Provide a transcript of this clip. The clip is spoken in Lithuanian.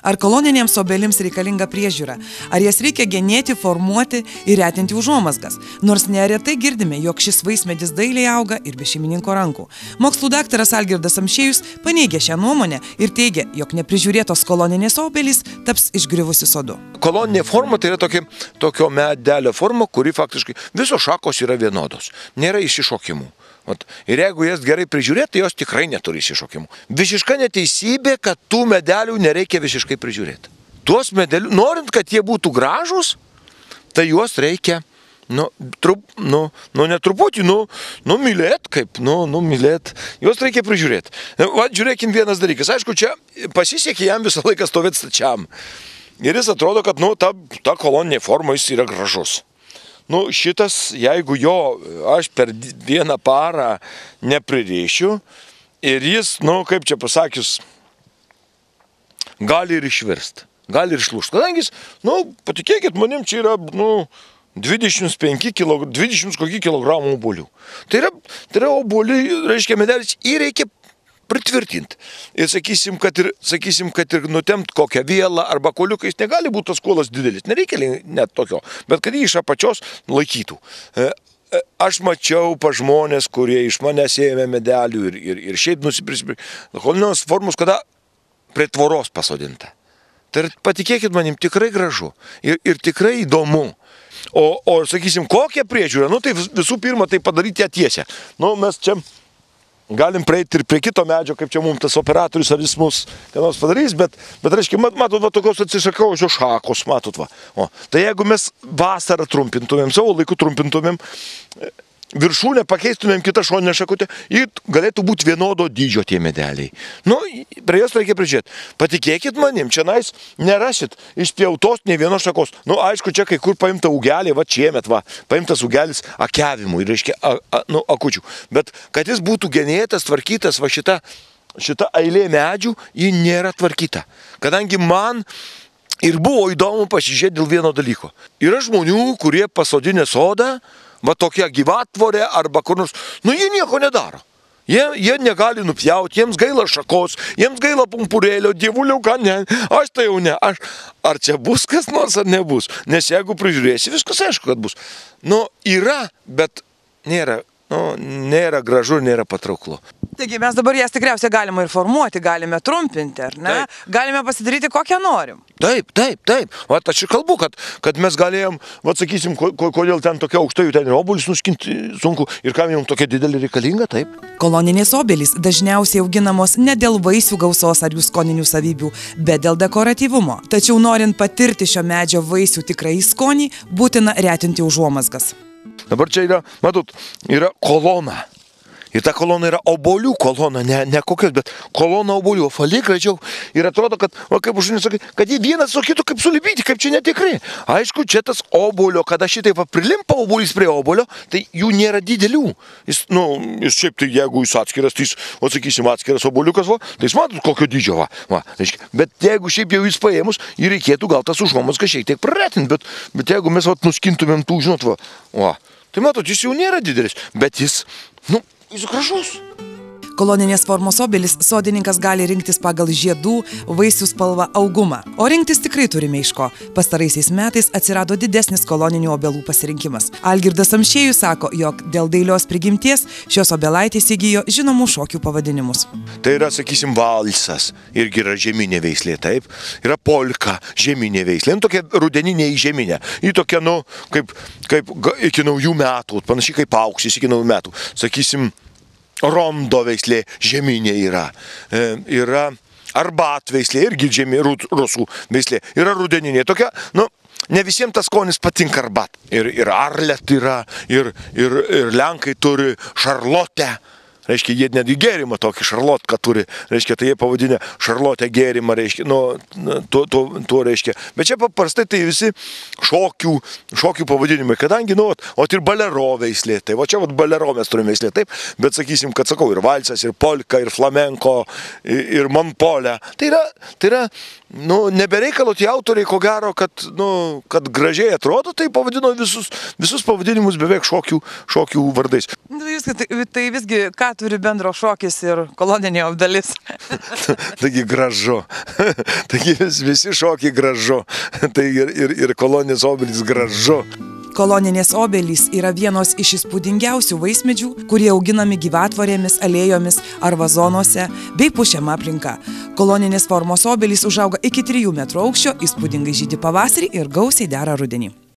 Ar koloninėms obelims reikalinga priežiūra? Ar jas reikia genėti, formuoti ir retinti užuomazgas? Nors neretai girdime, jog šis vaismedis dailiai auga ir be šeimininko rankų. Mokslų daktaras Algirdas Amšiejus paneigė šią nuomonę ir teigia, jog neprižiūrėtos koloninės obelys taps išgriuvusi sodu. Koloninė forma tai yra tokio medelio forma, kuri faktiškai visos šakos yra vienodos. Nėra išsišokimų. Ir jeigu jas gerai prižiūrėti, tai jos tikrai neturi išsišokimų. Visiška neteisybė, kad tų medelių nereikia visiškai prižiūrėti. Tuos medelių, norint, kad jie būtų gražus, tai juos reikia, netruputį, mylėt. Juos reikia prižiūrėti. Žiūrėkim vienas dalykas. Aišku, čia pasisekė jam visą laiką stovėti stačiam. Ir jis atrodo, kad ta koloninė forma jis yra gražus. Šitas, jeigu jo aš per vieną parą nepririšiu ir jis, kaip čia pasakius, gali ir išvirsti, gali ir išlūžti. Kadangi jis, patikėkit manim, čia yra, 20 kilogramų obuolių. Tai yra obuoliai, reiškia medelis, jį reikia pritvirtinti. Ir sakysim, kad ir nutempt kokią vielą arba koliukais, negali būti tas kuolas didelis, nereikia net tokio, bet kad jį iš apačios laikytų. Aš mačiau pa žmonės, kurie iš manęs ėmė medelių ir šiaip nusiprisipirkė. Koloninės formos, kada prie tvoros pasodinta. Tai patikėkit manim, tikrai gražu ir tikrai įdomu. O sakysim, kokią priežiūrą, tai visų pirma, tai padaryti ją tiesią. Mes čia galim prieiti ir prie kito medžio, kaip čia mums tas operatorius, ar jis mus ką nors padarys, bet reiškia, matot, tokios atsišakausios šakos, matot, va. Tai jeigu mes vasarą trumpintumėm, savo laiku trumpintumėm, viršūnę pakeistumėm kitą šoninę šakutę, ir galėtų būti vienodo dydžio tie medeliai. Prie jos reikia prižiūrėti. Patikėkit manim, čia nerasit išpjautos nei vienos šakos. Aišku, čia kai kur paimta ugelė, va šiemet, paimtas ugelis akiavimui, reiškia, akučių. Bet kad jis būtų genėtas, tvarkytas, va šita eilė medžių, ji nėra tvarkyta. Kadangi man ir buvo įdomu pasižiūrėti dėl vieno dalyko. Yra žmonių, kurie pasodinę sodą, va tokia gyvatvorė arba kur nors, jie nieko nedaro. Jie negali nupjauti, jiems gaila šakos, jiems gaila pumpurėlio, dievuliuką, ne, aš tai jau ne, ar čia bus kas nors ar nebus, nes jeigu prižiūrėsi, viskas aišku, kad bus. Yra, bet nėra gražu, nėra patrauklu. Taigi mes dabar jas tikriausiai galime ir formuoti, galime trumpinti, ar ne? Taip. Galime pasidaryti kokią norim. Taip. Aš ir kalbu, kad mes galėjom, sakysim, kodėl ten tokia aukšta, ten ir obuolius nuskinti sunku ir kam jums tokia didelė reikalinga, taip. Koloninės obelys dažniausiai auginamos ne dėl vaisių gausos ar jų skoninių savybių, bet dėl dekoratyvumo. Tačiau norint patirti šio medžio vaisių tikrąjį skonį, būtina retinti užuomazgas. Dabar čia yra, matot, yra kolona. Ir ta kolona yra obuolių kolona, ne kokios, bet kolona obuolių, fali gražiau. Ir atrodo, kad, kaip užsienį sakai, kad jie vienas su kitu kaip sulipyti, kaip čia netikrai. Aišku, čia tas obuolio, kada šitaip prilimpa obuolys prie obuolio, tai jų nėra didelių. Jis šiaip tai, jeigu jis atskiras, tai jis, sakysim, atskiras obuoliukas, tai jis matot kokio dydžio, Bet jeigu šiaip jau jis paėmus, jį reikėtų gal tas užuomazgas šiek tiek praretinti, bet jeigu mes nuskintumėm tų, žinot, tai matot, jis jau nėra didelis, bet jis, jis gražus. Koloninės formos obelis sodininkas gali rinktis pagal žiedų, vaisių spalvą, augumą. O rinktis tikrai turime iš ko. Pastaraisiais metais atsirado didesnis koloninių obelų pasirinkimas. Algirdas Amšiejus sako, jog dėl dailios prigimties šios obelaitės įgijo žinomų šokių pavadinimus. Tai yra, sakysim, valsas, irgi yra žeminė veislė, taip. Yra polka, žeminė veislė. Tokia rudeninė į žeminę. Į tokia, kaip iki naujų metų, panašiai kaip auksis iki naujų metų. Sakysim, rondo veislė žeminė yra. Yra arbatveislė, irgi rusų veislė. Yra rudeninė. Tokia, ne visiems tas skonis patinka arbat. Ir arlet yra, ir lenkai turi šarlotę. Reiškia, jie netgi gėrimą tokį šarlotką turi, reiškia, tai jie pavadinę šarlotę gėrimą, reiškia, tuo reiškia. Bet čia paprastai tai visi šokių pavadinimai, kadangi, ir balero veislė, tai čia balero mes turime veislė, taip, bet sakysim, kad sakau, ir valsas, ir polka, ir flamenko, ir manpolė, tai yra, nebereikalo tie autoriai, ko gero, kad gražiai atrodo, tai pavadino visus pavadinimus beveik šokių vardais. Tai visgi, ką turi bendro šokis ir koloninė obdalis? Taigi gražu. Taigi visi šokiai gražu. Tai ir koloninis obelis gražu. Koloninės obelys yra vienos iš įspūdingiausių vaismedžių, kurie auginami gyvatvorėmis, alėjomis ar vazonuose bei pušiama aplinka. Koloninės formos obelys užauga iki 3 metrų aukščio, įspūdingai žydi pavasarį ir gausiai dera rudenį.